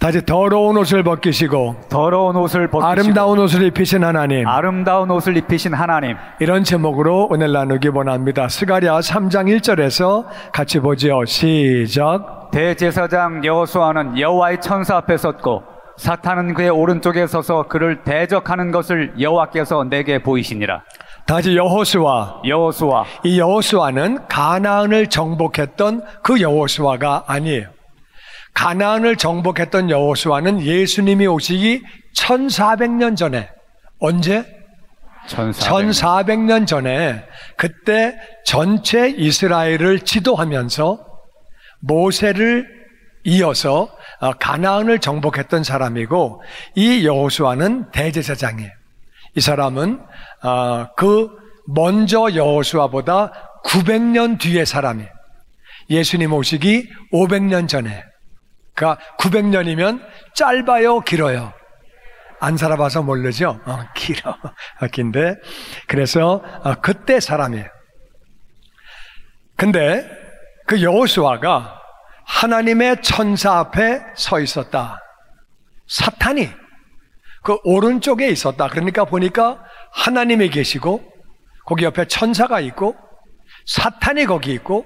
다시 더러운 옷을 벗기시고 더러운 옷을 벗기시고 아름다운 옷을 입히신 하나님, 아름다운 옷을 입히신 하나님. 이런 제목으로 오늘 나누기 원합니다. 스가랴 3장 1절에서 같이 보지요. 시작. 대제사장 여호수아는 여호와의 천사 앞에 섰고 사탄은 그의 오른쪽에 서서 그를 대적하는 것을 여호와께서 내게 보이시니라. 다시 여호수아. 여호수아. 이 여호수아는 가나안을 정복했던 그 여호수아가 아니에요. 가나안을 정복했던 여호수아는 예수님이 오시기 1400년 전에, 언제? 1400년 전에, 그때 전체 이스라엘을 지도하면서 모세를 이어서 가나안을 정복했던 사람이고, 이 여호수아는 대제사장이에요. 이 사람은 그 먼저 여호수아보다 900년 뒤의 사람이에요. 예수님 오시기 500년 전에. 그러니까 900년이면 짧아요, 길어요? 안 살아봐서 모르죠? 길어. 긴데. 그래서 그때 사람이에요. 근데 그 여호수아가 하나님의 천사 앞에 서 있었다. 사탄이 그 오른쪽에 있었다. 그러니까 보니까 하나님이 계시고 거기 옆에 천사가 있고 사탄이 거기 있고,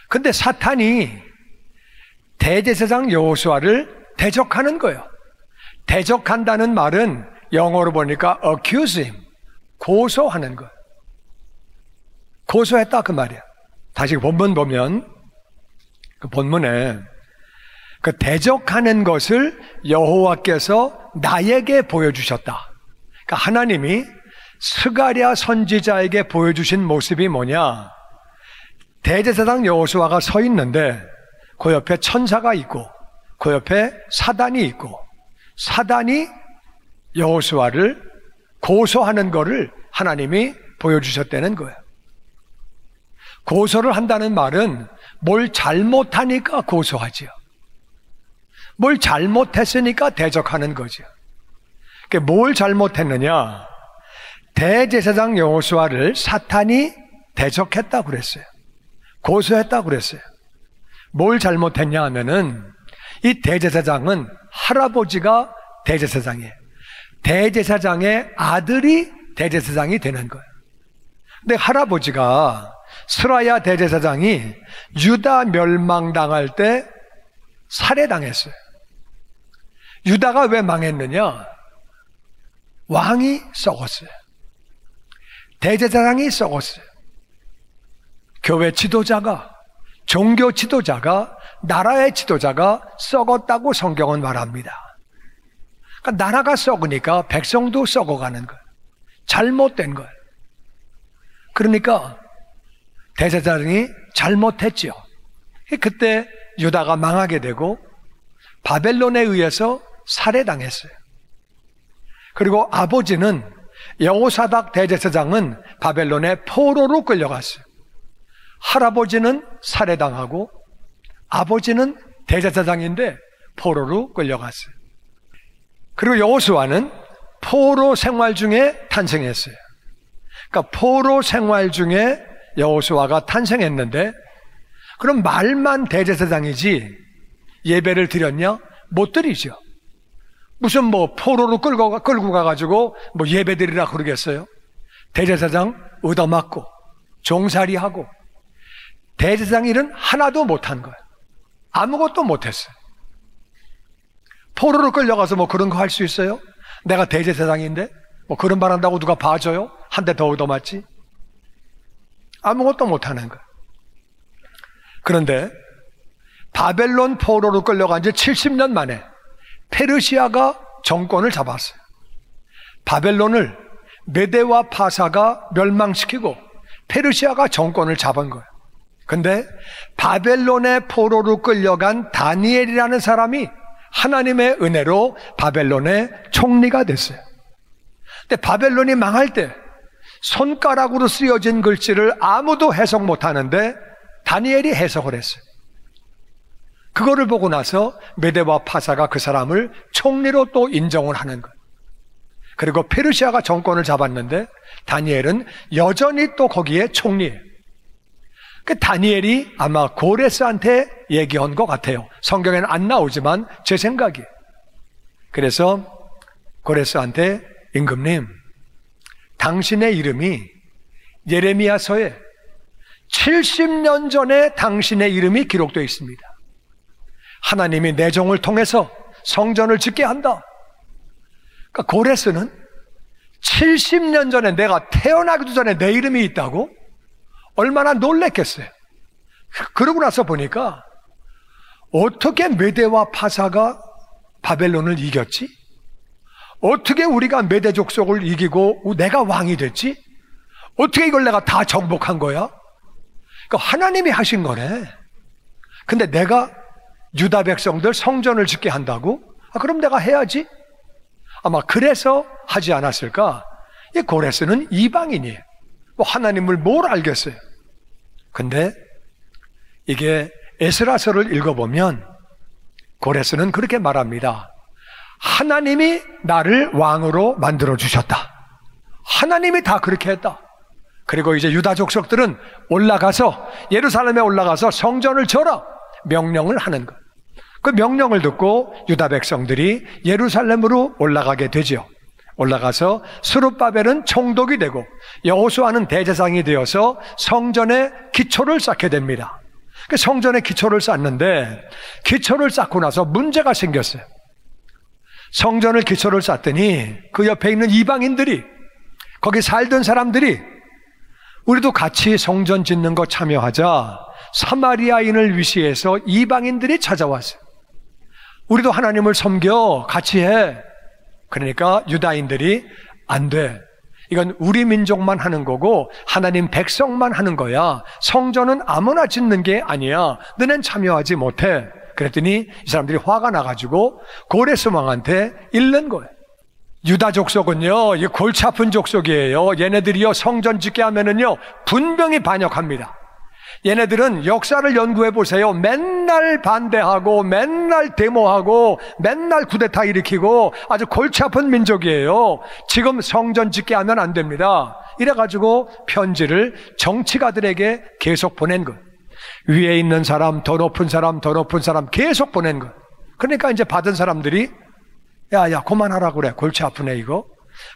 근데 사탄이 대제사장 여호수아를 대적하는 거예요. 대적한다는 말은 영어로 보니까 accuse him, 고소하는 거예요. 고소했다 그 말이야. 다시 본문 보면 그 본문에 그 대적하는 것을 여호와께서 나에게 보여주셨다. 그러니까 하나님이 스가랴 선지자에게 보여주신 모습이 뭐냐? 대제사장 여호수아가 서 있는데 그 옆에 천사가 있고 그 옆에 사단이 있고, 사단이 여호수아를 고소하는 것을 하나님이 보여주셨다는 거예요. 고소를 한다는 말은 뭘 잘못하니까 고소하지요. 뭘 잘못했으니까 대적하는 거죠. 뭘 잘못했느냐? 대제사장 여호수아를 사탄이 대적했다고 그랬어요. 고소했다고 그랬어요. 뭘 잘못했냐 하면은 이 대제사장은 할아버지가 대제사장이에요. 대제사장의 아들이 대제사장이 되는 거예요. 근데 할아버지가 스라야 대제사장이 유다 멸망당할 때 살해당했어요. 유다가 왜 망했느냐? 왕이 썩었어요. 대제사장이 썩었어요. 교회 지도자가, 종교 지도자가, 나라의 지도자가 썩었다고 성경은 말합니다. 그러니까 나라가 썩으니까 백성도 썩어가는 거예요. 잘못된 거예요. 그러니까 대제사장이 잘못했죠. 그때 유다가 망하게 되고 바벨론에 의해서 살해당했어요. 그리고 아버지는 여호사닥 대제사장은 바벨론의 포로로 끌려갔어요. 할아버지는 살해당하고 아버지는 대제사장인데 포로로 끌려갔어요. 그리고 여호수아는 포로 생활 중에 탄생했어요. 그러니까 포로 생활 중에 여호수아가 탄생했는데, 그럼 말만 대제사장이지 예배를 드렸냐? 못 드리죠. 무슨 포로로 끌고 가가지고 예배 드리라 그러겠어요? 대제사장 얻어맞고 종살이하고 대제사장 일은 하나도 못한 거예요. 아무것도 못했어요. 포로로 끌려가서 그런 거 할 수 있어요? 내가 대제사장인데 그런 말 한다고 누가 봐줘요? 한 대 더 얻어맞지? 아무것도 못하는 거예요. 그런데 바벨론 포로로 끌려간 지 70년 만에 페르시아가 정권을 잡았어요. 바벨론을 메대와 파사가 멸망시키고 페르시아가 정권을 잡은 거예요. 근데 바벨론의 포로로 끌려간 다니엘이라는 사람이 하나님의 은혜로 바벨론의 총리가 됐어요. 근데 바벨론이 망할 때 손가락으로 쓰여진 글씨를 아무도 해석 못하는데 다니엘이 해석을 했어요. 그거를 보고 나서 메대와 파사가 그 사람을 총리로 또 인정을 하는 거예요. 그리고 페르시아가 정권을 잡았는데 다니엘은 여전히 또 거기에 총리예요. 그 다니엘이 아마 고레스한테 얘기한 것 같아요. 성경에는 안 나오지만 제 생각이에요. 그래서 고레스한테 임금님, 당신의 이름이 예레미야서에 70년 전에 당신의 이름이 기록되어 있습니다. 하나님이 내 종을 통해서 성전을 짓게 한다. 그러니까 고레스는 70년 전에, 내가 태어나기도 전에 내 이름이 있다고? 얼마나 놀랬겠어요. 그러고 나서 보니까 어떻게 메대와 파사가 바벨론을 이겼지? 어떻게 우리가 메대 족속을 이기고 내가 왕이 됐지? 어떻게 이걸 내가 다 정복한 거야? 그러니까 하나님이 하신 거네. 근데 내가 유다 백성들 성전을 짓게 한다고? 그럼 내가 해야지. 아마 그래서 하지 않았을까? 이 고레스는 이방인이에요. 뭐 하나님을 뭘 알겠어요. 근데 이게 에스라서를 읽어보면 고레스는 그렇게 말합니다. 하나님이 나를 왕으로 만들어 주셨다. 하나님이 다 그렇게 했다. 그리고 이제 유다 족속들은 올라가서, 예루살렘에 올라가서 성전을 져라 명령을 하는 것. 그 명령을 듣고 유다 백성들이 예루살렘으로 올라가게 되죠. 올라가서 스룹바벨은 총독이 되고 여호수아는 대제사장이 되어서 성전의 기초를 쌓게 됩니다. 그 성전의 기초를 쌓는데, 기초를 쌓고 나서 문제가 생겼어요. 성전을 기초를 쌓더니 그 옆에 있는 이방인들이, 거기 살던 사람들이 우리도 같이 성전 짓는 거 참여하자, 사마리아인을 위시해서 이방인들이 찾아왔어요. 우리도 하나님을 섬겨 같이 해. 그러니까 유다인들이 안 돼. 이건 우리 민족만 하는 거고 하나님 백성만 하는 거야. 성전은 아무나 짓는 게 아니야. 너넨 참여하지 못해. 그랬더니 이 사람들이 화가 나가지고 고레스 왕한테 일른 거예요. 유다 족속은요, 이 골치 아픈 족속이에요. 얘네들이요, 성전 짓게 하면은요, 분명히 반역합니다. 얘네들은 역사를 연구해 보세요. 맨날 반대하고, 맨날 데모하고, 맨날 쿠데타 일으키고, 아주 골치 아픈 민족이에요. 지금 성전 짓게 하면 안 됩니다. 이래가지고 편지를 정치가들에게 계속 보낸 거예요. 위에 있는 사람, 더 높은 사람, 더 높은 사람 계속 보낸 거예요. 그러니까 이제 받은 사람들이 야, 그만하라고 그래. 골치 아프네, 이거.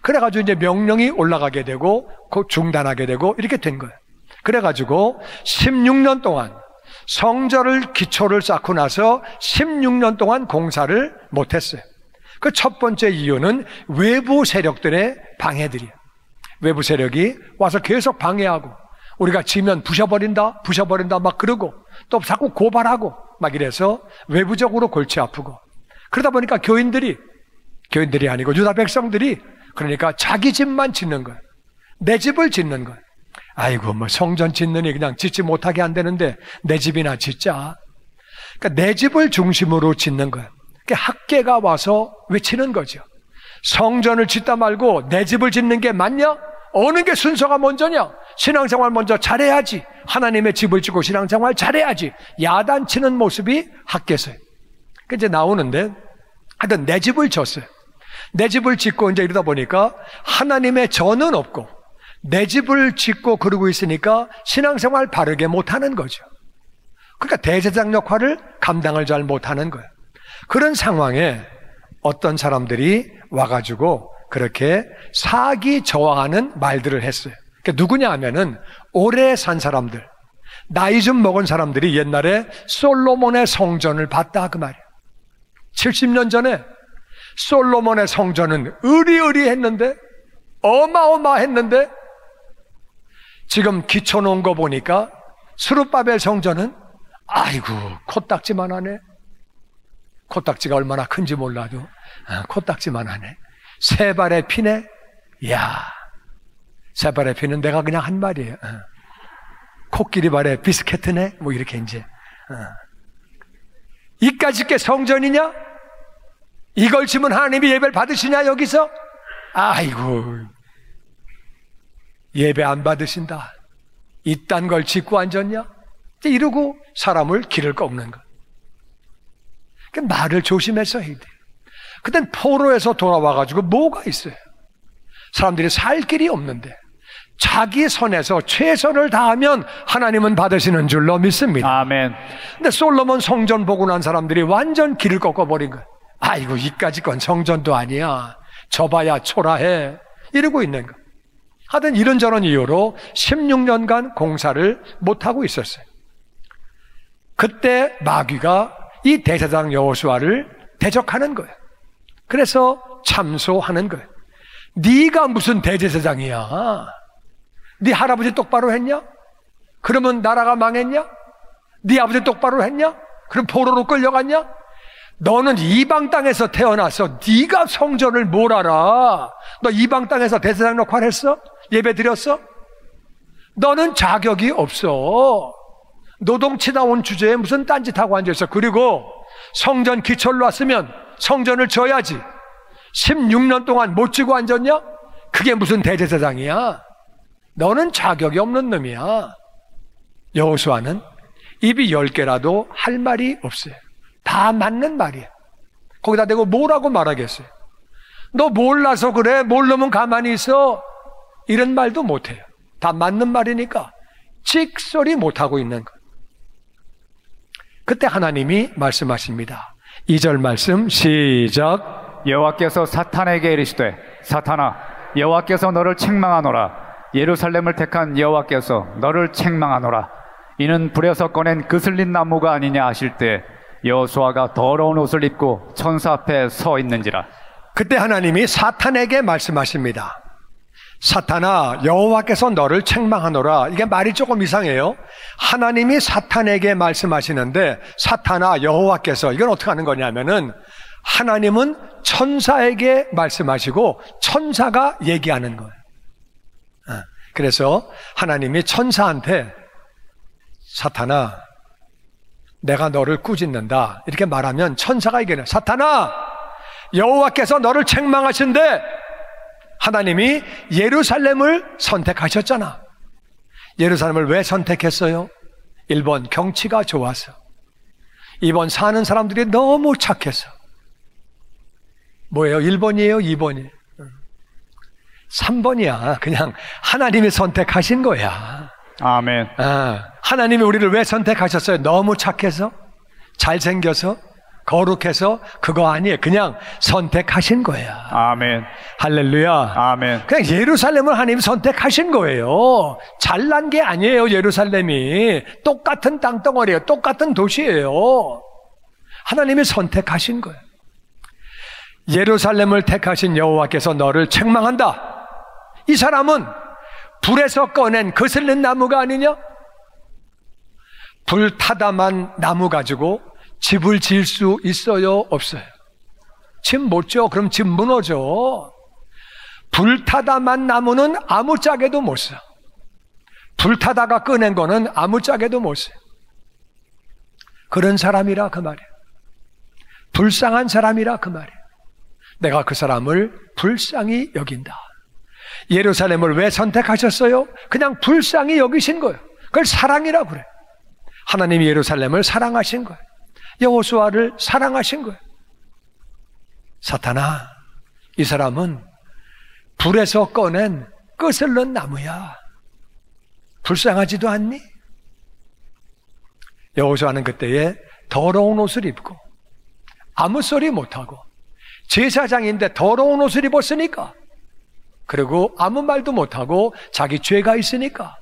그래가지고 이제 명령이 올라가게 되고, 중단하게 되고, 이렇게 된 거예요. 그래가지고 16년 동안 성전을 기초를 쌓고 나서 16년 동안 공사를 못했어요. 그 첫 번째 이유는 외부 세력들의 방해들이에요. 외부 세력이 와서 계속 방해하고, 우리가 지면 부셔버린다 막 그러고, 또 자꾸 고발하고 막 이래서 외부적으로 골치 아프고, 그러다 보니까 교인들이 아니고 유다 백성들이, 그러니까 자기 집만 짓는 거예요. 내 집을 짓는 거예요. 아이고, 뭐 성전 짓느니 그냥 짓지 못하게 안 되는데 내 집이나 짓자. 그러니까 내 집을 중심으로 짓는 거예요. 그러니까 학계가 와서 외치는 거죠. 성전을 짓다 말고 내 집을 짓는 게 맞냐? 어느 게 순서가 먼저냐? 신앙생활 먼저 잘해야지. 하나님의 집을 짓고 신앙생활 잘해야지. 야단치는 모습이 학계서요. 이제 나오는데, 하여튼 내 집을 졌어요. 내 집을 짓고 이제 이러다 보니까 하나님의 전은 없고 내 집을 짓고 그러고 있으니까 신앙생활 바르게 못하는 거죠. 그러니까 대제사장 역할을 감당을 잘 못하는 거예요. 그런 상황에 어떤 사람들이 와가지고 그렇게 사기 저항하는 말들을 했어요. 그러니까 누구냐 하면은 오래 산 사람들, 나이 좀 먹은 사람들이 옛날에 솔로몬의 성전을 봤다 그 말이에요. 70년 전에 솔로몬의 성전은 으리으리했는데, 어마어마했는데, 지금 기초 놓은 거 보니까 스룹바벨 성전은 아이고 코딱지만 하네. 코딱지가 얼마나 큰지 몰라도 코딱지만 하네. 세 발의 피네. 이야, 세 발의 피는 내가 그냥 한 말이에요. 코끼리 발의 비스케트네. 뭐 이렇게 이제 이까짓 게 성전이냐? 이걸 지면 하나님이 예배를 받으시냐 여기서? 아이고, 예배 안 받으신다. 이딴 걸 짓고 앉았냐? 이러고 사람을 기를 꺾는 것. 그러니까 말을 조심해서 해야 돼요. 그땐 포로에서 돌아와가지고 뭐가 있어요? 사람들이 살 길이 없는데 자기 선에서 최선을 다하면 하나님은 받으시는 줄로 믿습니다. 아멘. 근데 솔로몬 성전 보고 난 사람들이 완전 길을 꺾어버린 거예요. 아이고, 이까짓 건 성전도 아니야. 저봐야 초라해. 이러고 있는 거예요. 하여튼 이런저런 이유로 16년간 공사를 못하고 있었어요. 그때 마귀가 이 대제사장 여호수아를 대적하는 거예요. 그래서 참소하는 거예요. 네가 무슨 대제사장이야? 네 할아버지 똑바로 했냐? 그러면 나라가 망했냐? 네 아버지 똑바로 했냐? 그럼 포로로 끌려갔냐? 너는 이방 땅에서 태어나서 네가 성전을 뭘 알아? 너 이방 땅에서 대제사장 역할 했어? 예배 드렸어? 너는 자격이 없어. 노동치다 온 주제에 무슨 딴짓하고 앉아있어. 그리고 성전 기철로 왔으면 성전을 져야지. 16년 동안 못 지고 앉았냐? 그게 무슨 대제사장이야? 너는 자격이 없는 놈이야. 여호수아는 입이 10개라도 할 말이 없어요. 다 맞는 말이야. 거기다 대고 뭐라고 말하겠어요? 너 몰라서 그래? 모르면 가만히 있어? 이런 말도 못해요. 다 맞는 말이니까 찍소리 못하고 있는 거예요. 그때 하나님이 말씀하십니다. 2절 말씀 시작. 여호와께서 사탄에게 이르시되 사탄아 여호와께서 너를 책망하노라. 예루살렘을 택한 여호와께서 너를 책망하노라. 이는 불에서 꺼낸 그슬린 나무가 아니냐 하실 때 여호수아가 더러운 옷을 입고 천사 앞에 서 있는지라. 그때 하나님이 사탄에게 말씀하십니다. 사탄아 여호와께서 너를 책망하노라. 이게 말이 조금 이상해요. 하나님이 사탄에게 말씀하시는데 사탄아 여호와께서, 이건 어떻게 하는 거냐면은 하나님은 천사에게 말씀하시고 천사가 얘기하는 거예요. 그래서 하나님이 천사한테 사탄아 내가 너를 꾸짖는다 이렇게 말하면 천사가 얘기해요. 사탄아 여호와께서 너를 책망하신대. 하나님이 예루살렘을 선택하셨잖아. 예루살렘을 왜 선택했어요? 1번 경치가 좋아서, 2번 사는 사람들이 너무 착해서. 뭐예요? 1번이에요? 2번이에요? 3번이야. 그냥 하나님이 선택하신 거야. 아멘. 하나님이 우리를 왜 선택하셨어요? 너무 착해서? 잘생겨서? 거룩해서? 그거 아니에요. 그냥 선택하신 거야. 아멘. 할렐루야. 아멘. 그냥 예루살렘을 하나님이 선택하신 거예요. 잘난 게 아니에요. 예루살렘이 똑같은 땅덩어리예요. 똑같은 도시예요. 하나님이 선택하신 거예요. 예루살렘을 택하신 여호와께서 너를 책망한다. 이 사람은 불에서 꺼낸 거슬린 나무가 아니냐? 불 타다만 나무 가지고 집을 지을 수 있어요? 없어요? 집 못 지어? 그럼 집 무너져. 불 타다만 나무는 아무짝에도 못 써. 불 타다가 꺼낸 거는 아무짝에도 못 써. 그런 사람이라 그 말이에요. 불쌍한 사람이라 그 말이에요. 내가 그 사람을 불쌍히 여긴다. 예루살렘을 왜 선택하셨어요? 그냥 불쌍히 여기신 거예요. 그걸 사랑이라고 그래요. 하나님이 예루살렘을 사랑하신 거예요. 여호수아를 사랑하신 거예요. 사탄아, 이 사람은 불에서 꺼낸 거슬린 나무야. 불쌍하지도 않니? 여호수아는 그때에 더러운 옷을 입고 아무 소리 못하고 제사장인데 더러운 옷을 입었으니까, 그리고 아무 말도 못하고 자기 죄가 있으니까,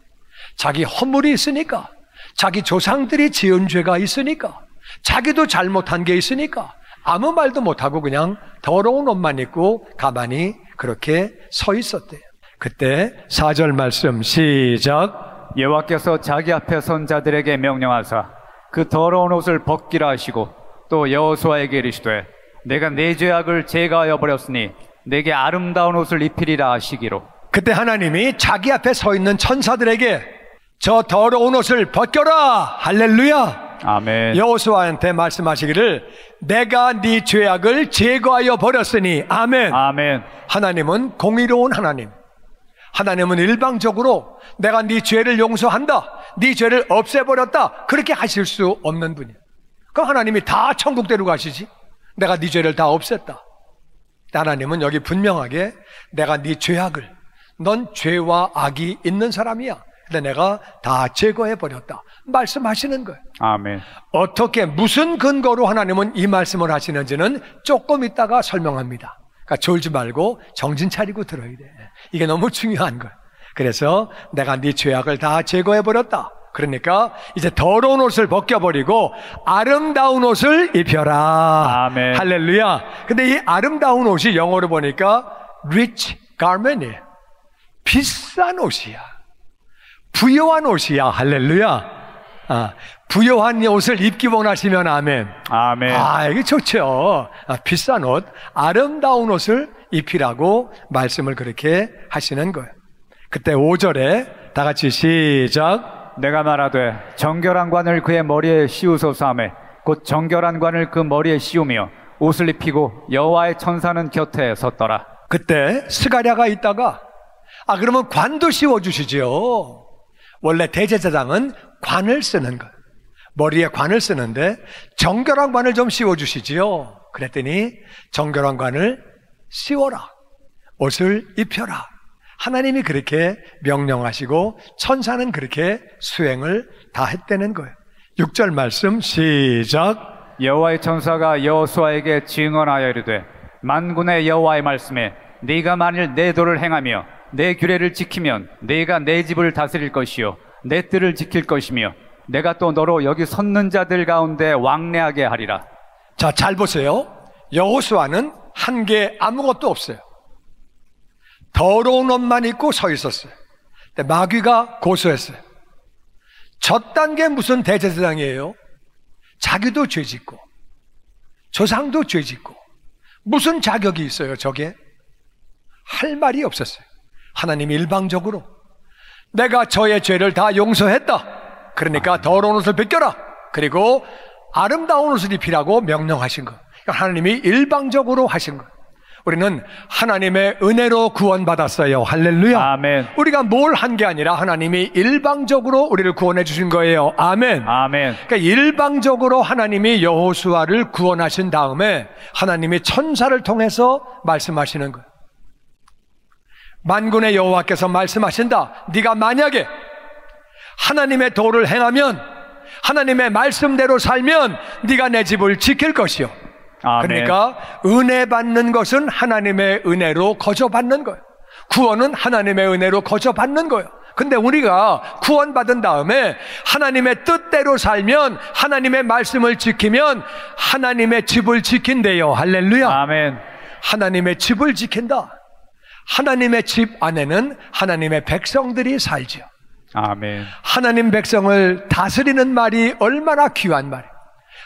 자기 허물이 있으니까, 자기 조상들이 지은 죄가 있으니까, 자기도 잘못한 게 있으니까 아무 말도 못하고 그냥 더러운 옷만 입고 가만히 그렇게 서 있었대요. 그때 4절 말씀 시작. 여호와께서 자기 앞에 선 자들에게 명령하사 그 더러운 옷을 벗기라 하시고 또 여호수아에게 이르시되 내가 내 죄악을 제거하여 버렸으니 내게 아름다운 옷을 입히리라 하시기로. 그때 하나님이 자기 앞에 서 있는 천사들에게 저 더러운 옷을 벗겨라. 할렐루야. 아멘. 여호수아한테 말씀하시기를 내가 네 죄악을 제거하여 버렸으니. 아멘. 아멘. 하나님은 공의로운 하나님. 하나님은 일방적으로 내가 네 죄를 용서한다, 네 죄를 없애버렸다, 그렇게 하실 수 없는 분이에요. 그럼 하나님이 다 천국대로 가시지. 내가 네 죄를 다 없앴다. 하나님은 여기 분명하게 내가 네 죄악을, 넌 죄와 악이 있는 사람이야. 근데 내가 다 제거해버렸다. 말씀하시는 거예요. 아멘. 어떻게 무슨 근거로 하나님은 이 말씀을 하시는지는 조금 있다가 설명합니다. 그러니까 졸지 말고 정신 차리고 들어야 돼. 이게 너무 중요한 거예요. 그래서 내가 네 죄악을 다 제거해버렸다. 그러니까 이제 더러운 옷을 벗겨버리고 아름다운 옷을 입혀라. 아멘. 할렐루야. 근데 이 아름다운 옷이 영어로 보니까 rich garment이에요. 비싼 옷이야. 부요한 옷이야. 할렐루야. 부요한 옷을 입기 원하시면 아멘. 아멘. 이게 좋죠. 비싼 옷, 아름다운 옷을 입히라고 말씀을 그렇게 하시는 거예요. 그때 5절에 다 같이 시작. 내가 말하되 정결한 관을 그의 머리에 씌우소서 하매 곧 정결한 관을 그 머리에 씌우며 옷을 입히고 여호와의 천사는 곁에 섰더라. 그때 스가랴가 있다가 그러면 관도 씌워주시죠. 원래 대제사장은 관을 쓰는 거예요. 머리에 관을 쓰는데 정결한 관을 좀 씌워주시지요. 그랬더니 정결한 관을 씌워라. 옷을 입혀라. 하나님이 그렇게 명령하시고 천사는 그렇게 수행을 다 했다는 거예요. 6절 말씀 시작. 여호와의 천사가 여호수아에게 증언하여 이르되 만군의 여호와의 말씀에 네가 만일 내 도를 행하며 내 규례를 지키면 네가 내 집을 다스릴 것이요 내 뜰을 지킬 것이며 내가 또 너로 여기 섰는 자들 가운데 왕래하게 하리라. 자, 잘 보세요. 여호수아는 한 게 아무것도 없어요. 더러운 옷만 입고 서 있었어요. 근데 마귀가 고소했어요. 저딴 게 무슨 대제사장이에요? 자기도 죄짓고 조상도 죄짓고 무슨 자격이 있어요? 저게 할 말이 없었어요. 하나님이 일방적으로 내가 저의 죄를 다 용서했다. 그러니까 더러운 옷을 벗겨라. 그리고 아름다운 옷을 입히라고 명령하신 것. 하나님이 일방적으로 하신 것. 우리는 하나님의 은혜로 구원받았어요. 할렐루야. 아멘. 우리가 뭘 한 게 아니라 하나님이 일방적으로 우리를 구원해 주신 거예요. 아멘. 아멘. 그러니까 일방적으로 하나님이 여호수아를 구원하신 다음에 하나님이 천사를 통해서 말씀하시는 거예요. 만군의 여호와께서 말씀하신다. 네가 만약에 하나님의 도를 행하면 하나님의 말씀대로 살면 네가 내 집을 지킬 것이요. 아멘. 그러니까 은혜 받는 것은 하나님의 은혜로 거저받는 거예요. 구원은 하나님의 은혜로 거저받는 거예요. 근데 우리가 구원받은 다음에 하나님의 뜻대로 살면 하나님의 말씀을 지키면 하나님의 집을 지킨대요. 할렐루야. 아멘. 하나님의 집을 지킨다. 하나님의 집 안에는 하나님의 백성들이 살죠. 아멘. 하나님 백성을 다스리는 말이 얼마나 귀한 말이에요.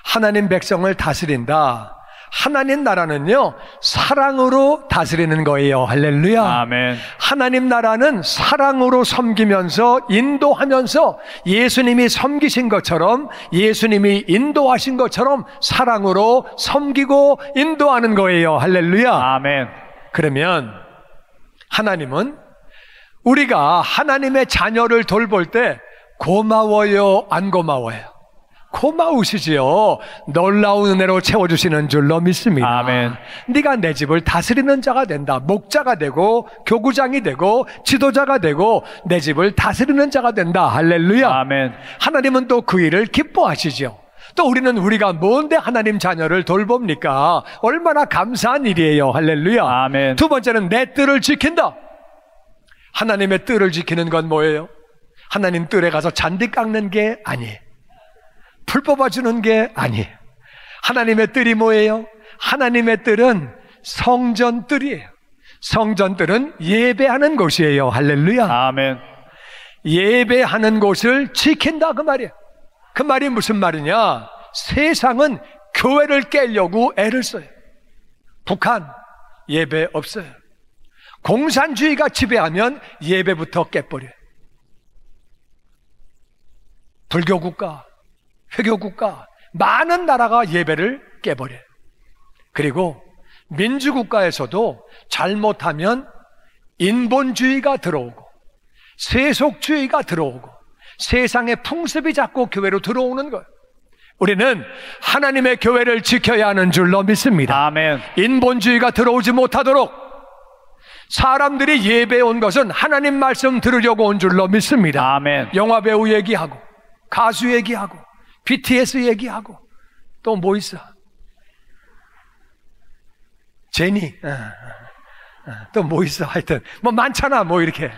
하나님 백성을 다스린다. 하나님 나라는요 사랑으로 다스리는 거예요. 할렐루야. 아멘. 하나님 나라는 사랑으로 섬기면서 인도하면서 예수님이 섬기신 것처럼 예수님이 인도하신 것처럼 사랑으로 섬기고 인도하는 거예요. 할렐루야. 아멘. 그러면 하나님은 우리가 하나님의 자녀를 돌볼 때 고마워요, 안 고마워요? 고마우시지요. 놀라운 은혜로 채워주시는 줄로 믿습니다. 아멘. 네가 내 집을 다스리는 자가 된다. 목자가 되고 교구장이 되고 지도자가 되고 내 집을 다스리는 자가 된다. 할렐루야. 아멘. 하나님은 또 그 일을 기뻐하시죠. 또 우리가 뭔데 하나님 자녀를 돌봅니까? 얼마나 감사한 일이에요. 할렐루야. 아멘. 두 번째는 내 뜰을 지킨다. 하나님의 뜰을 지키는 건 뭐예요? 하나님 뜰에 가서 잔디 깎는 게 아니에요. 풀 뽑아주는 게 아니에요. 하나님의 뜰이 뭐예요? 하나님의 뜰은 성전 뜰이에요. 성전 뜰은 예배하는 곳이에요. 할렐루야. 아멘. 예배하는 곳을 지킨다 그 말이에요. 그 말이 무슨 말이냐? 세상은 교회를 깨려고 애를 써요. 북한 예배 없어요. 공산주의가 지배하면 예배부터 깨버려요. 불교국가, 회교국가, 많은 나라가 예배를 깨버려요. 그리고 민주국가에서도 잘못하면 인본주의가 들어오고 세속주의가 들어오고 세상의 풍습이 자꾸 교회로 들어오는 거예요. 우리는 하나님의 교회를 지켜야 하는 줄로 믿습니다. 아멘. 인본주의가 들어오지 못하도록 사람들이 예배에 온 것은 하나님 말씀 들으려고 온 줄로 믿습니다. 아멘. 영화 배우 얘기하고 가수 얘기하고 BTS 얘기하고 또 뭐 있어? 제니 또 뭐 있어? 하여튼 뭐 많잖아. 뭐 이렇게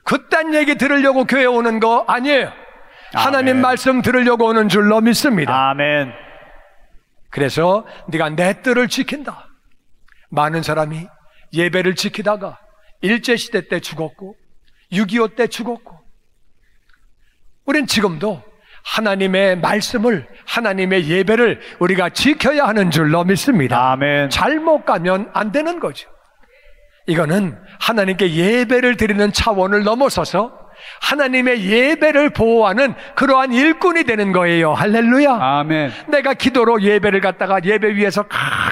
그딴 얘기 들으려고 교회 오는 거 아니에요. 하나님 아멘. 말씀 들으려고 오는 줄로 믿습니다. 아멘. 그래서 네가 내 뜰을 지킨다. 많은 사람이 예배를 지키다가 일제시대 때 죽었고 6.25 때 죽었고, 우린 지금도 하나님의 말씀을, 하나님의 예배를 우리가 지켜야 하는 줄로 믿습니다. 아멘. 잘못 가면 안 되는 거죠. 이거는 하나님께 예배를 드리는 차원을 넘어서서 하나님의 예배를 보호하는 그러한 일꾼이 되는 거예요. 할렐루야. 아멘. 내가 기도로 예배를 갖다가 예배 위에서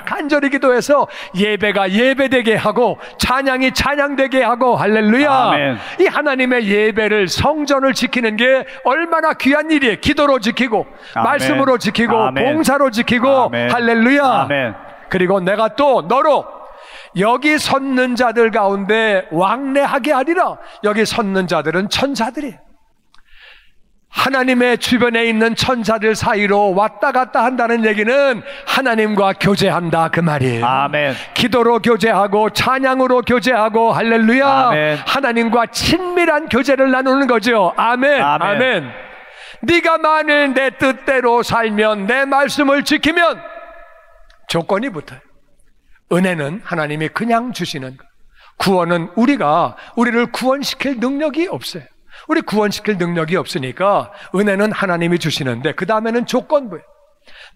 간절히 기도해서 예배가 예배되게 하고 찬양이 찬양되게 하고, 할렐루야. 아멘. 이 하나님의 예배를, 성전을 지키는 게 얼마나 귀한 일이에요. 기도로 지키고, 아멘. 말씀으로 지키고, 아멘. 봉사로 지키고. 아멘. 할렐루야. 아멘. 그리고 내가 또 너로 여기 섰는 자들 가운데 왕래하게 하리라. 여기 섰는 자들은 천사들이에요. 하나님의 주변에 있는 천사들 사이로 왔다 갔다 한다는 얘기는 하나님과 교제한다, 그 말이에요. 아멘. 기도로 교제하고 찬양으로 교제하고, 할렐루야. 아멘. 하나님과 친밀한 교제를 나누는 거죠. 아멘. 아멘. 아멘. 네가 만일 내 뜻대로 살면, 내 말씀을 지키면 조건이 붙어요. 은혜는 하나님이 그냥 주시는 것. 구원은 우리를 구원시킬 능력이 없어요. 우리 구원시킬 능력이 없으니까 은혜는 하나님이 주시는데, 그 다음에는 조건부예요.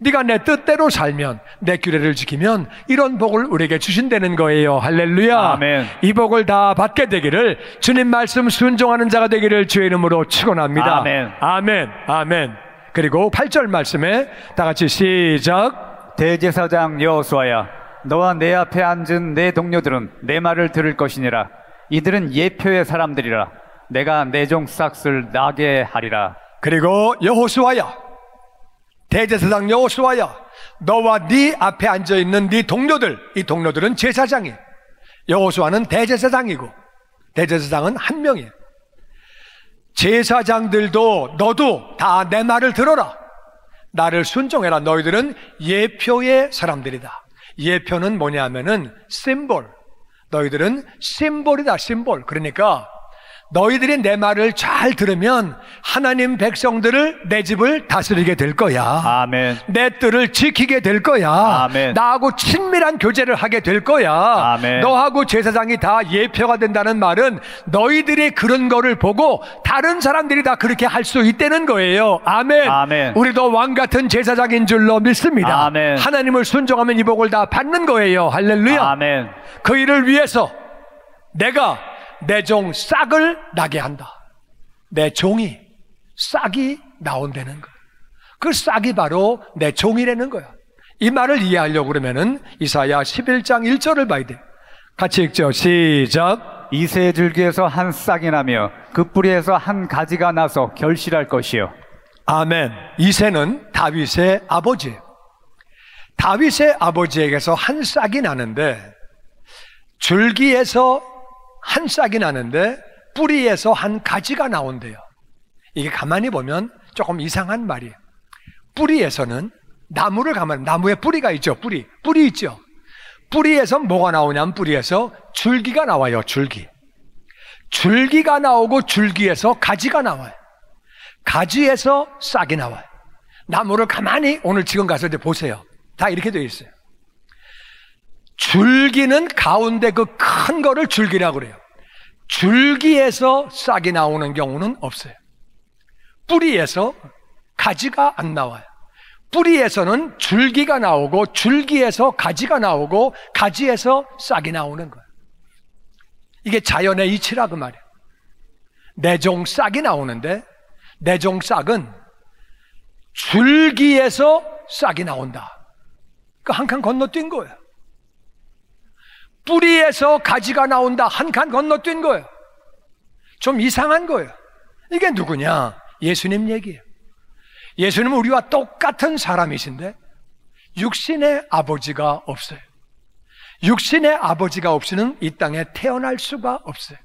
네가 내 뜻대로 살면, 내 규례를 지키면 이런 복을 우리에게 주신다는 거예요. 할렐루야. 아멘. 이 복을 다 받게 되기를, 주님 말씀 순종하는 자가 되기를 주의 이름으로 축원합니다. 아멘. 아멘. 아멘. 그리고 8절 말씀에 다 같이 시작. 대제사장 여호수아야, 너와 내 앞에 앉은 내 동료들은 내 말을 들을 것이니라. 이들은 예표의 사람들이라. 내가 내 종 싹을 나게 하리라. 그리고 여호수아야, 대제사장 여호수아야, 너와 네 앞에 앉아있는 네 동료들, 이 동료들은 제사장이에요. 여호수아는 대제사장이고 대제사장은 한 명이에요. 제사장들도 너도 다 내 말을 들어라. 나를 순종해라. 너희들은 예표의 사람들이다. 예표는 뭐냐면은 심볼. 너희들은 심볼이다, 심볼. 그러니까 너희들이 내 말을 잘 들으면 하나님 백성들을, 내 집을 다스리게 될 거야. 아멘. 내 뜰을 지키게 될 거야. 아멘. 나하고 친밀한 교제를 하게 될 거야. 아멘. 너하고 제사장이 다 예표가 된다는 말은 너희들이 그런 거를 보고 다른 사람들이 다 그렇게 할 수 있다는 거예요. 아멘. 아멘. 우리도 왕 같은 제사장인 줄로 믿습니다. 아멘. 하나님을 순종하면 이 복을 다 받는 거예요. 할렐루야. 아멘. 그 일을 위해서 내가 내 종 싹을 나게 한다. 내 종이, 싹이 나온다는 거야. 그 싹이 바로 내 종이라는 거야. 이 말을 이해하려고 그러면은 이사야 11장 1절을 봐야 돼. 같이 읽죠. 시작. 이새의 줄기에서 한 싹이 나며 그 뿌리에서 한 가지가 나서 결실할 것이요. 아멘. 이새는 다윗의 아버지예요. 다윗의 아버지에게서 한 싹이 나는데, 줄기에서 한 싹이 나는데 뿌리에서 한 가지가 나온대요. 이게 가만히 보면 조금 이상한 말이에요. 뿌리에서는 나무를 가만, 나무에 뿌리가 있죠. 뿌리 있죠. 뿌리에서 뭐가 나오냐면, 뿌리에서 줄기가 나와요. 줄기가 나오고 줄기에서 가지가 나와요. 가지에서 싹이 나와요. 나무를 가만히 오늘 지금 가서 이제 보세요. 다 이렇게 되어 있어요. 줄기는 가운데 그 큰 거를 줄기라고 그래요. 줄기에서 싹이 나오는 경우는 없어요. 뿌리에서 가지가 안 나와요. 뿌리에서는 줄기가 나오고, 줄기에서 가지가 나오고, 가지에서 싹이 나오는 거예요. 이게 자연의 이치라고 말이에요. 내 종 싹이 나오는데, 내 종 싹은 줄기에서 싹이 나온다. 그 한 칸 건너뛴 거예요. 뿌리에서 가지가 나온다. 한 칸 건너뛴 거예요. 좀 이상한 거예요. 이게 누구냐? 예수님 얘기예요. 예수님은 우리와 똑같은 사람이신데 육신의 아버지가 없어요. 육신의 아버지가 없이는 이 땅에 태어날 수가 없어요.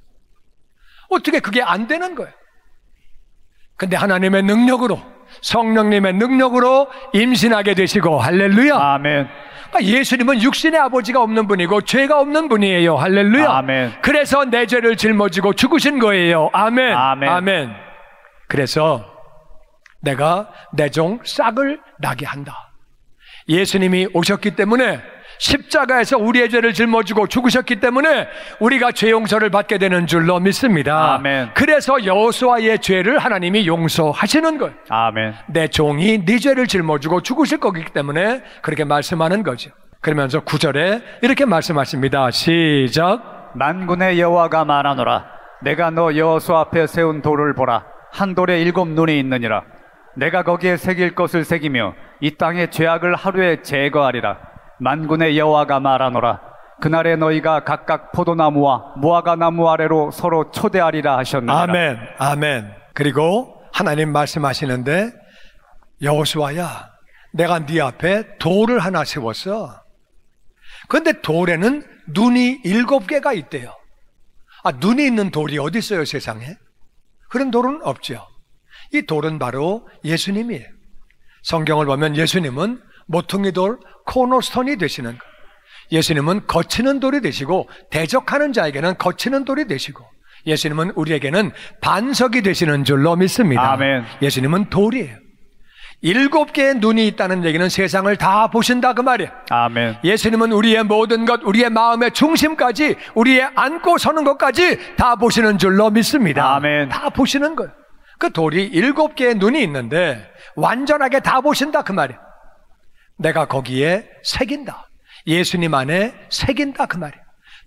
어떻게 그게 안 되는 거예요? 근데 하나님의 능력으로, 성령님의 능력으로 임신하게 되시고, 할렐루야. 아멘. 그러니까 예수님은 육신의 아버지가 없는 분이고 죄가 없는 분이에요. 할렐루야. 아멘. 그래서 내 죄를 짊어지고 죽으신 거예요. 아멘. 아멘. 아멘. 그래서 내가 내 종 싹을 나게 한다. 예수님이 오셨기 때문에, 십자가에서 우리의 죄를 짊어지고 죽으셨기 때문에 우리가 죄 용서를 받게 되는 줄로 믿습니다. 아멘. 그래서 여호수아의 죄를 하나님이 용서하시는 거예요. 아멘. 내 종이 네 죄를 짊어지고 죽으실 거기 때문에 그렇게 말씀하는 거죠. 그러면서 9절에 이렇게 말씀하십니다. 시작. 만군의 여호와가 말하노라. 내가 너 여호수아 앞에 세운 돌을 보라. 한 돌에 7 눈이 있느니라. 내가 거기에 새길 것을 새기며 이 땅의 죄악을 하루에 제거하리라. 만군의 여호와가 말하노라. 그날에 너희가 각각 포도나무와 무화과나무 아래로 서로 초대하리라 하셨느니라. 아멘. 아멘. 그리고 하나님 말씀하시는데, 여호수아야, 내가 네 앞에 돌을 하나 세웠어. 그런데 돌에는 눈이 7개가 있대요. 눈이 있는 돌이 어디 있어요, 세상에? 그런 돌은 없죠. 이 돌은 바로 예수님이에요. 성경을 보면 예수님은 모퉁이 돌, 코너스톤이 되시는 것. 예수님은 거치는 돌이 되시고, 대적하는 자에게는 거치는 돌이 되시고, 예수님은 우리에게는 반석이 되시는 줄로 믿습니다. 아멘. 예수님은 돌이에요. 7개의 눈이 있다는 얘기는 세상을 다 보신다 그 말이에요. 아멘. 예수님은 우리의 모든 것, 우리의 마음의 중심까지, 우리의 앉고 서는 것까지 다 보시는 줄로 믿습니다. 아멘. 다 보시는 거예요. 그 돌이 7개의 눈이 있는데 완전하게 다 보신다 그 말이에요. 내가 거기에 새긴다. 예수님 안에 새긴다 그 말이에요.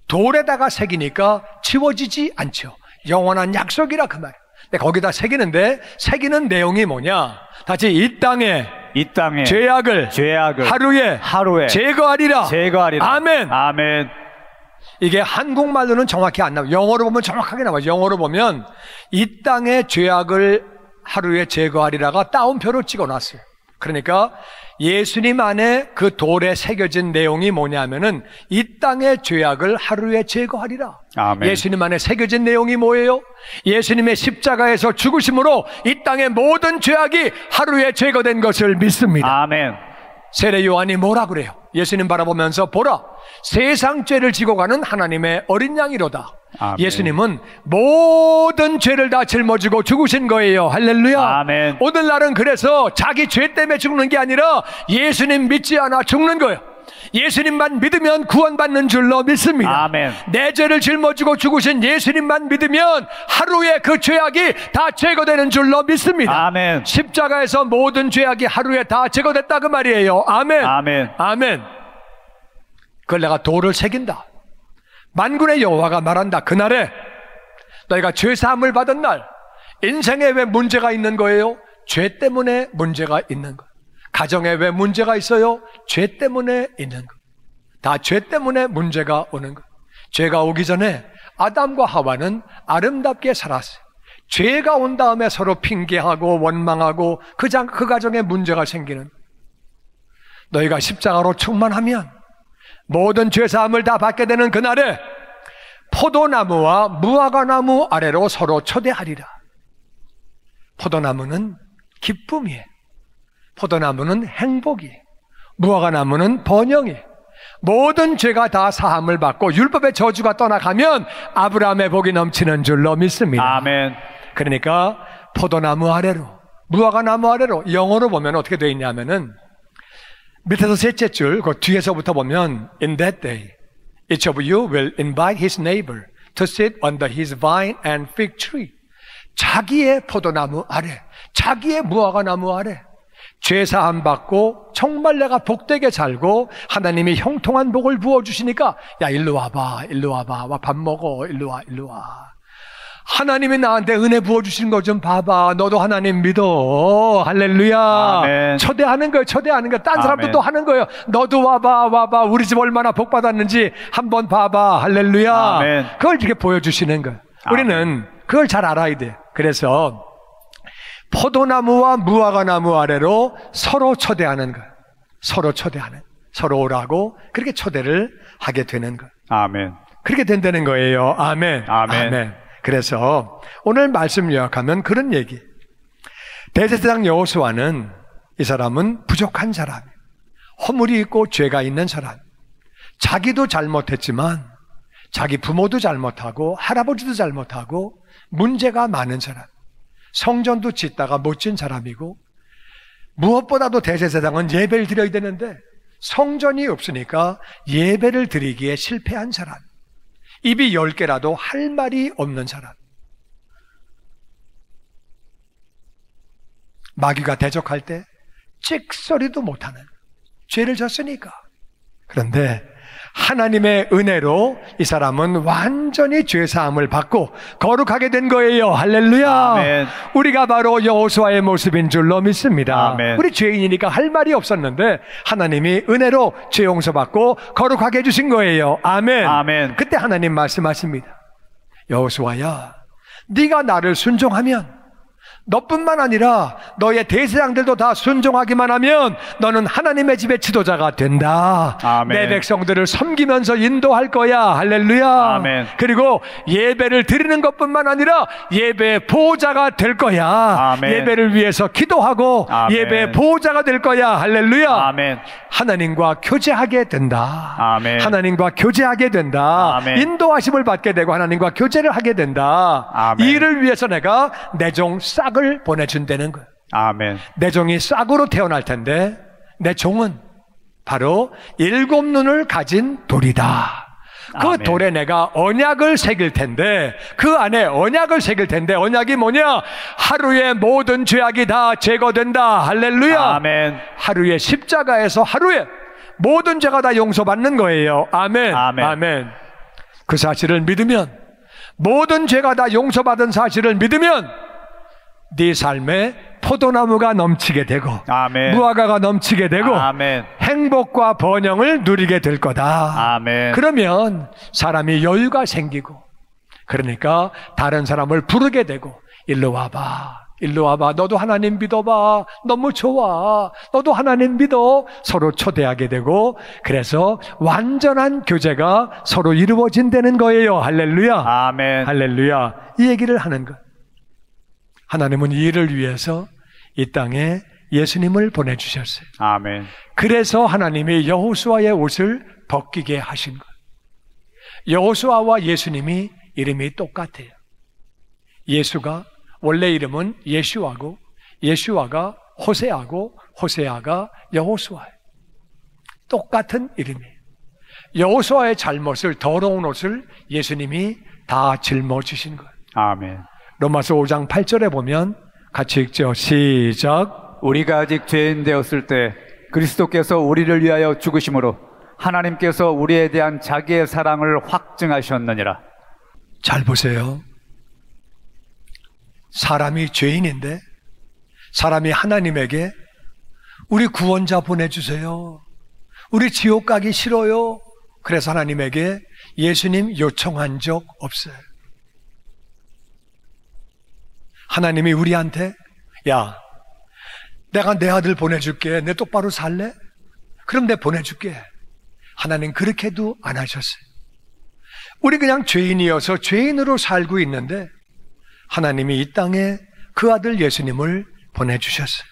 돌에다가 새기니까 지워지지 않죠. 영원한 약속이라 그 말이에요. 근데 거기다 새기는데, 새기는 내용이 뭐냐? 다시 이 땅에 죄악을 하루에 제거하리라. 아멘. 아멘. 이게 한국말로는 정확히 안 나와요. 영어로 보면 정확하게 나와요. 영어로 보면 이 땅의 죄악을 하루에 제거하리라가 따옴표로 찍어놨어요. 그러니까 예수님 안에 그 돌에 새겨진 내용이 뭐냐면은 이 땅의 죄악을 하루에 제거하리라. 아멘. 예수님 안에 새겨진 내용이 뭐예요? 예수님의 십자가에서 죽으심으로 이 땅의 모든 죄악이 하루에 제거된 것을 믿습니다. 아멘. 세례 요한이 뭐라 그래요? 예수님 바라보면서 보라, 세상 죄를 지고 가는 하나님의 어린 양이로다. 아멘. 예수님은 모든 죄를 다 짊어지고 죽으신 거예요. 할렐루야. 아멘. 오늘날은 그래서 자기 죄 때문에 죽는 게 아니라 예수님 믿지 않아 죽는 거예요. 예수님만 믿으면 구원받는 줄로 믿습니다. 아멘. 내 죄를 짊어지고 죽으신 예수님만 믿으면 하루에 그 죄악이 다 제거되는 줄로 믿습니다. 아멘. 십자가에서 모든 죄악이 하루에 다 제거됐다 그 말이에요. 아멘. 아멘. 아멘. 그걸 내가 돌을 새긴다. 만군의 여호와가 말한다. 그날에 너희가 죄사함을 받은 날, 인생에 왜 문제가 있는 거예요? 죄 때문에 문제가 있는 거예요. 가정에 왜 문제가 있어요? 죄 때문에 있는 거. 다 죄 때문에 문제가 오는 거. 죄가 오기 전에 아담과 하와는 아름답게 살았어요. 죄가 온 다음에 서로 핑계하고 원망하고 그 가정에 문제가 생기는. 너희가 십자가로 충만하면 모든 죄사함을 다 받게 되는 그날에 포도나무와 무화과나무 아래로 서로 초대하리라. 포도나무는 기쁨이에요. 포도나무는 행복이, 무화과나무는 번영이. 모든 죄가 다 사함을 받고 율법의 저주가 떠나가면 아브라함의 복이 넘치는 줄로 믿습니다. 아멘. 그러니까 포도나무 아래로, 무화과나무 아래로, 영어로 보면 어떻게 되어 있냐면은 밑에서 셋째 줄, 그 뒤에서부터 보면 In that day, each of you will invite his neighbor to sit under his vine and fig tree. 자기의 포도나무 아래, 자기의 무화과나무 아래 죄사함 받고 정말 내가 복되게 살고 하나님이 형통한 복을 부어주시니까 야 일로 와봐, 일로 와봐, 와 밥 먹어, 일로 와, 일로 와. 하나님이 나한테 은혜 부어주신 거 좀 봐봐. 너도 하나님 믿어. 할렐루야. 아멘. 초대하는 거예요. 초대하는 거예요. 딴 사람도 또 하는 거예요. 너도 와봐. 우리 집 얼마나 복 받았는지 한번 봐봐. 할렐루야. 아멘. 그걸 이렇게 보여주시는 거예요. 우리는 그걸 잘 알아야 돼요. 그래서 포도나무와 무화과나무 아래로 서로 초대하는 거예요. 서로 초대하는. 서로 오라고 그렇게 초대를 하게 되는 것. 아멘. 그렇게 된다는 거예요. 아멘. 아멘. 그래서 오늘 말씀 요약하면 그런 얘기. 대제사장 여호수아는 이 사람은 부족한 사람, 허물이 있고 죄가 있는 사람, 자기도 잘못했지만 자기 부모도 잘못하고 할아버지도 잘못하고 문제가 많은 사람, 성전도 짓다가 못 진 사람이고, 무엇보다도 대제사장은 예배를 드려야 되는데 성전이 없으니까 예배를 드리기에 실패한 사람, 입이 10개라도 할 말이 없는 사람, 마귀가 대적할 때 찍소리도 못하는, 죄를 졌으니까. 그런데 하나님의 은혜로 이 사람은 완전히 죄사함을 받고 거룩하게 된 거예요. 할렐루야. 아멘. 우리가 바로 여호수아의 모습인 줄로 믿습니다. 아멘. 우리 죄인이니까 할 말이 없었는데 하나님이 은혜로 죄 용서받고 거룩하게 해주신 거예요. 아멘. 아멘. 그때 하나님 말씀하십니다. 여호수아야, 네가 나를 순종하면, 너뿐만 아니라 너의 대제사장들도 다 순종하기만 하면 너는 하나님의 집의 지도자가 된다. 아멘. 내 백성들을 섬기면서 인도할 거야. 할렐루야. 아멘. 그리고 예배를 드리는 것뿐만 아니라 예배의 보호자가 될 거야. 아멘. 예배를 위해서 기도하고 아멘. 예배의 보호자가 될 거야. 할렐루야. 아멘. 하나님과 교제하게 된다. 아멘. 하나님과 교제하게 된다. 아멘. 인도하심을 받게 되고 하나님과 교제를 하게 된다. 아멘. 이를 위해서 내가 내 종 싹을 보내준다는 거예요. 아멘. 내 종이 싹으로 태어날 텐데 내 종은 바로 7 눈을 가진 돌이다. 그 아멘. 돌에 내가 언약을 새길 텐데, 그 안에 언약을 새길 텐데, 언약이 뭐냐? 하루에 모든 죄악이 다 제거된다. 할렐루야. 아멘. 하루에 십자가에서 하루에 모든 죄가 다 용서받는 거예요. 아멘. 아멘. 아멘. 그 사실을 믿으면, 모든 죄가 다 용서받은 사실을 믿으면 네 삶에 포도나무가 넘치게 되고, 아멘. 무화과가 넘치게 되고, 아멘. 행복과 번영을 누리게 될 거다. 아멘. 그러면 사람이 여유가 생기고, 그러니까 다른 사람을 부르게 되고, 일로 와봐, 일로 와봐, 너도 하나님 믿어봐, 너무 좋아, 너도 하나님 믿어, 서로 초대하게 되고, 그래서 완전한 교제가 서로 이루어진다는 거예요. 할렐루야. 아멘. 할렐루야. 이 얘기를 하는 것. 하나님은 이 일을 위해서 이 땅에 예수님을 보내주셨어요. 아멘. 그래서 하나님이 여호수아의 옷을 벗기게 하신 것. 여호수아와 예수님이 이름이 똑같아요. 예수가 원래 이름은 예슈아고, 예슈아가 호세아고, 호세아가 여호수아예요. 똑같은 이름이에요. 여호수아의 잘못을, 더러운 옷을 예수님이 다 짊어지신 거예요. 아멘. 로마서 5장 8절에 보면 같이 읽죠. 시작. 우리가 아직 죄인 되었을 때 그리스도께서 우리를 위하여 죽으심으로 하나님께서 우리에 대한 자기의 사랑을 확증하셨느니라. 잘 보세요. 사람이 죄인인데 사람이 하나님에게 우리 구원자 보내주세요, 우리 지옥 가기 싫어요, 그래서 하나님에게 예수님 요청한 적 없어요. 하나님이 우리한테, 야, 내가 내 아들 보내줄게, 내 똑바로 살래? 그럼 내 보내줄게. 하나님 그렇게도 안 하셨어요. 우리 그냥 죄인이어서 죄인으로 살고 있는데 하나님이 이 땅에 그 아들 예수님을 보내주셨어요.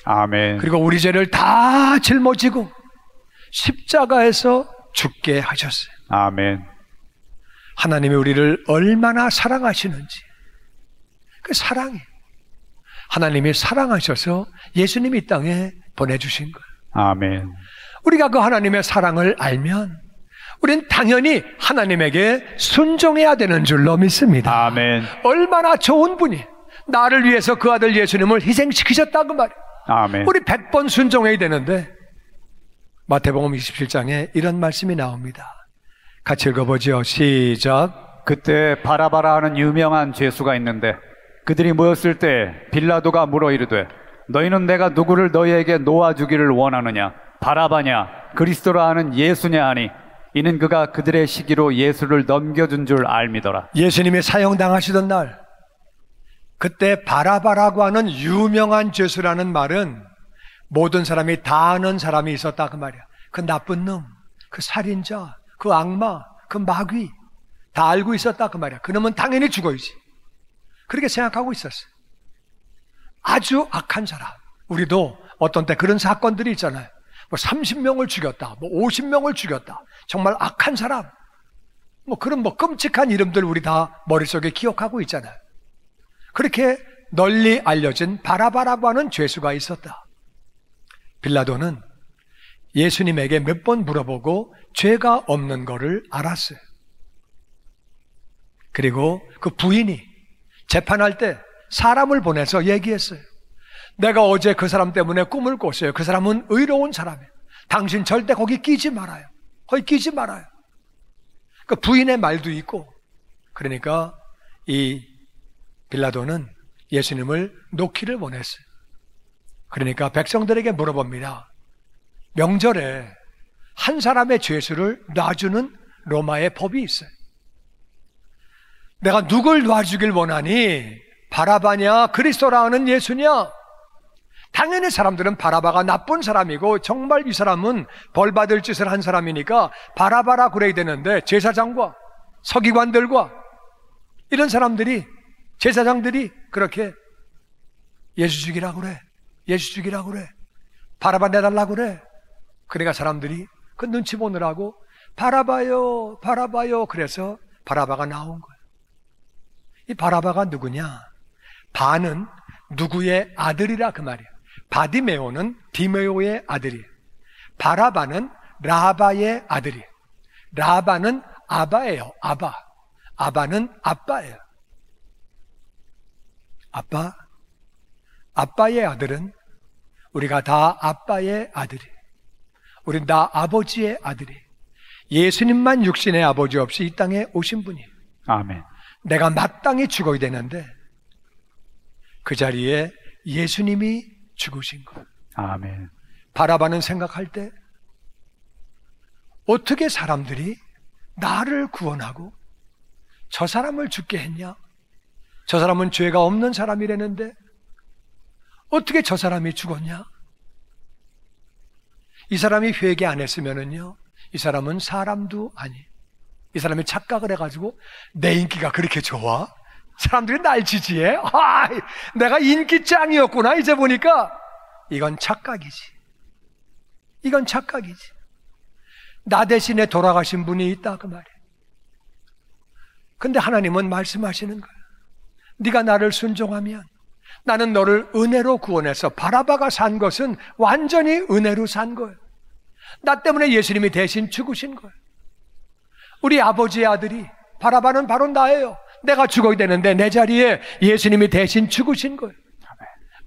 아멘. 그리고 우리 죄를 다 짊어지고 십자가에서 죽게 하셨어요. 아멘. 하나님이 우리를 얼마나 사랑하시는지, 그 사랑이, 하나님이 사랑하셔서 예수님이 이 땅에 보내주신 거예요. 아멘. 우리가 그 하나님의 사랑을 알면 우린 당연히 하나님에게 순종해야 되는 줄로 믿습니다. 아멘. 얼마나 좋은 분이 나를 위해서 그 아들 예수님을 희생시키셨다고 말이에요. 아멘. 우리 100번 순종해야 되는데 마태복음 27장에 이런 말씀이 나옵니다. 같이 읽어보죠. 시작. 그때 바라바라 하는 유명한 죄수가 있는데 그들이 모였을 때 빌라도가 물어 이르되 너희는 내가 누구를 너희에게 놓아주기를 원하느냐, 바라바냐 그리스도라 하는 예수냐 하니 이는 그가 그들의 시기로 예수를 넘겨준 줄 알미더라. 예수님이 사형당하시던 날, 그때 바라바라고 하는 유명한 죄수라는 말은 모든 사람이 다 아는 사람이 있었다 그 말이야. 그 나쁜 놈, 그 살인자, 그 악마, 그 마귀 다 알고 있었다 그 말이야. 그놈은 당연히 죽어야지. 그렇게 생각하고 있었어요. 아주 악한 사람. 우리도 어떤 때 그런 사건들이 있잖아요. 뭐 30명을 죽였다, 뭐 50명을 죽였다. 정말 악한 사람. 뭐 그런 뭐 끔찍한 이름들 우리 다 머릿속에 기억하고 있잖아요. 그렇게 널리 알려진 바라바라고 하는 죄수가 있었다. 빌라도는 예수님에게 몇 번 물어보고 죄가 없는 거를 알았어요. 그리고 그 부인이 재판할 때 사람을 보내서 얘기했어요. 내가 어제 그 사람 때문에 꿈을 꿨어요. 그 사람은 의로운 사람이에요. 당신 절대 거기 끼지 말아요. 거기 끼지 말아요. 그 부인의 말도 있고, 그러니까 이 빌라도는 예수님을 놓기를 원했어요. 그러니까 백성들에게 물어봅니다. 명절에 한 사람의 죄수를 놔주는 로마의 법이 있어요. 내가 누굴 놔주길 원하니? 바라바냐 그리스도라는 예수냐? 당연히 사람들은 바라바가 나쁜 사람이고 정말 이 사람은 벌받을 짓을 한 사람이니까 바라바라 그래야 되는데, 제사장과 서기관들과 이런 사람들이, 제사장들이 그렇게 예수 죽이라고 그래, 예수 죽이라고 그래, 바라바 내달라고 그래. 그러니까 사람들이 그 눈치 보느라고 바라바요 바라바요 그래서 바라바가 나온 거예요. 이 바라바가 누구냐? 바는 누구의 아들이라 그 말이에요. 바디메오는 디메오의 아들이에요. 바라바는 라바의 아들이에요. 라바는 아바예요. 아바. 아바는 아빠예요. 아빠. 아빠의 아들은 우리가 다 아빠의 아들이에요. 우린 다 아버지의 아들이에요. 예수님만 육신의 아버지 없이 이 땅에 오신 분이에요. 아멘. 내가 마땅히 죽어야 되는데 그 자리에 예수님이 죽으신 거예요. 아멘. 바라바는 생각할 때 어떻게 사람들이 나를 구원하고 저 사람을 죽게 했냐? 저 사람은 죄가 없는 사람이라는데 어떻게 저 사람이 죽었냐? 이 사람이 회개 안 했으면은요, 이 사람은 사람도 아니. 이 사람이 착각을 해가지고 내 인기가 그렇게 좋아? 사람들이 날 지지해? 아, 내가 인기 짱이었구나. 이제 보니까 이건 착각이지. 이건 착각이지. 나 대신에 돌아가신 분이 있다 그 말이에요. 근데 하나님은 말씀하시는 거예요. 네가 나를 순종하면 나는 너를 은혜로 구원해서, 바라바가 산 것은 완전히 은혜로 산 거예요. 나 때문에 예수님이 대신 죽으신 거예요. 우리 아버지의 아들이 바라바는 바로 나예요. 내가 죽어야 되는데 내 자리에 예수님이 대신 죽으신 거예요.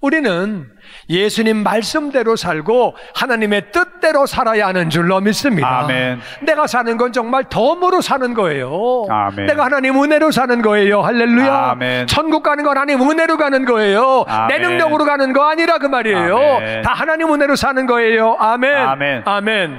우리는 예수님 말씀대로 살고 하나님의 뜻대로 살아야 하는 줄로 믿습니다. 아멘. 내가 사는 건 정말 덤으로 사는 거예요. 아멘. 내가 하나님 은혜로 사는 거예요. 할렐루야. 아멘. 천국 가는 건 하나님 은혜로 가는 거예요. 아멘. 내 능력으로 가는 거 아니라 그 말이에요. 아멘. 다 하나님 은혜로 사는 거예요. 아멘. 아멘. 아멘.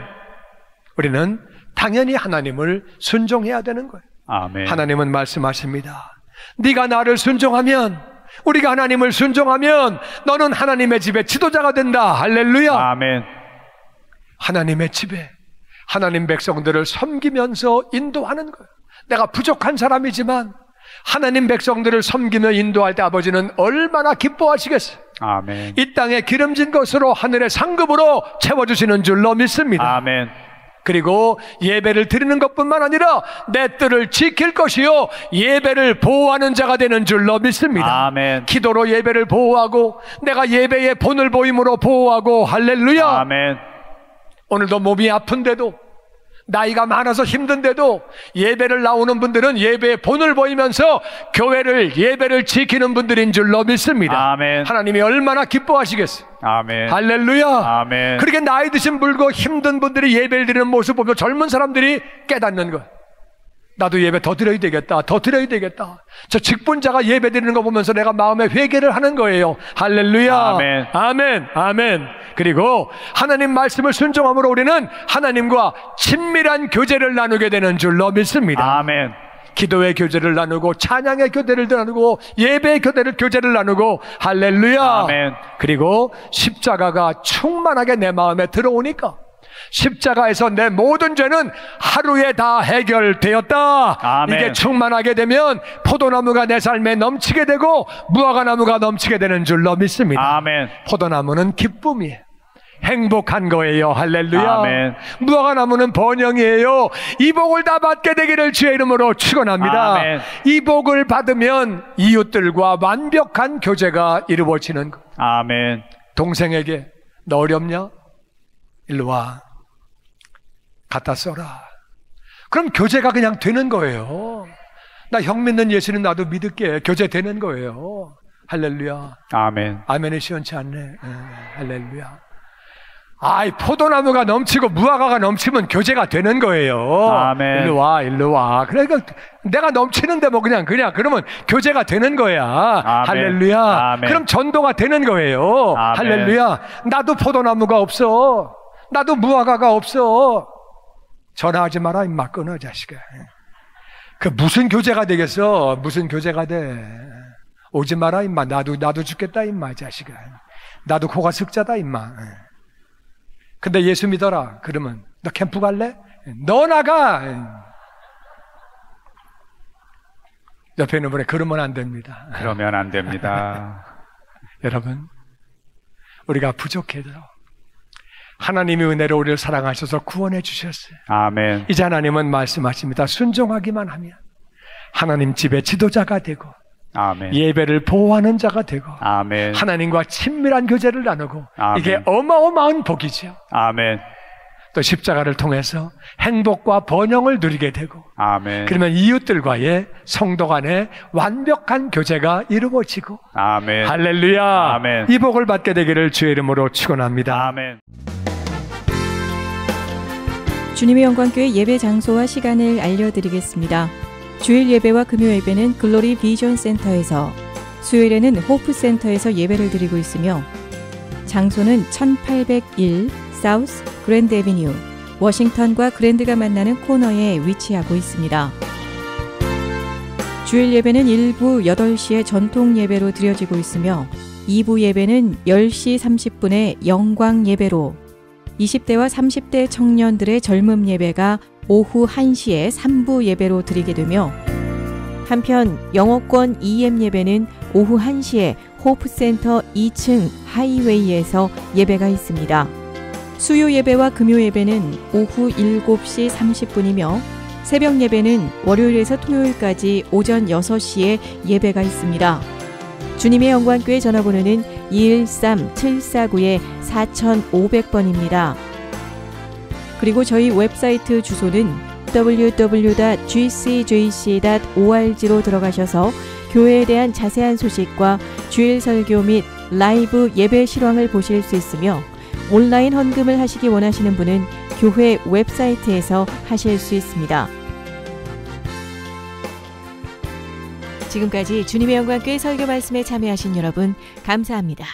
우리는 당연히 하나님을 순종해야 되는 거예요. 아멘. 하나님은 말씀하십니다. 네가 나를 순종하면, 우리가 하나님을 순종하면 너는 하나님의 집에 지도자가 된다. 할렐루야. 아멘. 하나님의 집에 하나님 백성들을 섬기면서 인도하는 거예요. 내가 부족한 사람이지만 하나님 백성들을 섬기며 인도할 때 아버지는 얼마나 기뻐하시겠어요. 아멘. 이 땅에 기름진 것으로 하늘의 상급으로 채워주시는 줄로 믿습니다. 아멘. 그리고 예배를 드리는 것뿐만 아니라 내 뜰을 지킬 것이요 예배를 보호하는 자가 되는 줄로 믿습니다. 아멘. 기도로 예배를 보호하고 내가 예배의 본을 보임으로 보호하고, 할렐루야. 아멘. 오늘도 몸이 아픈데도, 나이가 많아서 힘든데도 예배를 나오는 분들은 예배의 본을 보이면서 교회를, 예배를 지키는 분들인 줄로 믿습니다. 아멘. 하나님이 얼마나 기뻐하시겠어요. 아멘. 할렐루야. 아멘. 그렇게 나이 드신 분과 힘든 분들이 예배를 드리는 모습 보며 젊은 사람들이 깨닫는 것. 나도 예배 더 드려야 되겠다. 더 드려야 되겠다. 저 직분자가 예배 드리는 거 보면서 내가 마음에 회개를 하는 거예요. 할렐루야. 아멘. 아멘. 아멘. 그리고 하나님 말씀을 순종함으로 우리는 하나님과 친밀한 교제를 나누게 되는 줄로 믿습니다. 아멘. 기도의 교제를 나누고, 찬양의 교제를 나누고, 예배의 교제를 나누고, 할렐루야. 아멘. 그리고 십자가가 충만하게 내 마음에 들어오니까 십자가에서 내 모든 죄는 하루에 다 해결되었다. 아멘. 이게 충만하게 되면 포도나무가 내 삶에 넘치게 되고 무화과나무가 넘치게 되는 줄로 믿습니다. 아멘. 포도나무는 기쁨이에요. 행복한 거예요. 할렐루야. 아멘. 무화과나무는 번영이에요. 이 복을 다 받게 되기를 주의 이름으로 축원합니다. 아멘. 이 복을 받으면 이웃들과 완벽한 교제가 이루어지는 것. 아멘. 동생에게 너 어렵냐? 일로 와. 갖다 써라. 그럼 교제가 그냥 되는 거예요. 나 형 믿는 예수님 나도 믿을게. 교제 되는 거예요. 할렐루야. 아멘. 아멘이 시원치 않네. 할렐루야. 아이, 포도나무가 넘치고 무화과가 넘치면 교제가 되는 거예요. 아멘. 일로 와, 일로 와. 그러니까 내가 넘치는데 뭐 그냥 그러면 교제가 되는 거야. 아멘. 할렐루야. 아멘. 그럼 전도가 되는 거예요. 아멘. 할렐루야. 나도 포도나무가 없어. 나도 무화과가 없어. 전화하지 마라, 임마. 끊어, 자식아. 그 무슨 교제가 되겠어? 무슨 교제가 돼? 오지 마라, 임마. 나도 죽겠다, 임마, 자식아. 나도 코가 석자다, 임마. 근데 예수 믿어라. 그러면 너 캠프 갈래? 너 나가. 옆에 있는 분에 그러면 안 됩니다. 그러면 안 됩니다. 여러분, 우리가 부족해도 하나님이 은혜로 우리를 사랑하셔서 구원해 주셨어요. 아멘. 이제 하나님은 말씀하십니다. 순종하기만 하면 하나님 집의 지도자가 되고 아멘. 예배를 보호하는 자가 되고 아멘. 하나님과 친밀한 교제를 나누고 아멘. 이게 어마어마한 복이죠. 아멘. 또 십자가를 통해서 행복과 번영을 누리게 되고 아멘. 그러면 이웃들과의 성도 간의 완벽한 교제가 이루어지고 아멘. 할렐루야. 아멘. 이 복을 받게 되기를 주의 이름으로 축원합니다. 아멘. 주님의 영광교회 예배 장소와 시간을 알려드리겠습니다. 주일 예배와 금요 예배는 글로리 비전 센터에서, 수요일에는 호프 센터에서 예배를 드리고 있으며 장소는 1801 사우스 그랜드 애비뉴 워싱턴과 그랜드가 만나는 코너에 위치하고 있습니다. 주일 예배는 1부 8시에 전통 예배로 드려지고 있으며 2부 예배는 10시 30분에 영광 예배로, 20대와 30대 청년들의 젊음 예배가 오후 1시에 3부 예배로 드리게 되며, 한편 영어권 EM 예배는 오후 1시에 호프센터 2층 하이웨이에서 예배가 있습니다. 수요 예배와 금요 예배는 오후 7시 30분이며 새벽 예배는 월요일에서 토요일까지 오전 6시에 예배가 있습니다. 주님의 영광교회 전화번호는 213-749-4500번입니다. 그리고 저희 웹사이트 주소는 www.gcjc.org로 들어가셔서 교회에 대한 자세한 소식과 주일 설교 및 라이브 예배 실황을 보실 수 있으며, 온라인 헌금을 하시기 원하시는 분은 교회 웹사이트에서 하실 수 있습니다. 지금까지 주님의 영광교회 설교 말씀에 참여하신 여러분 감사합니다.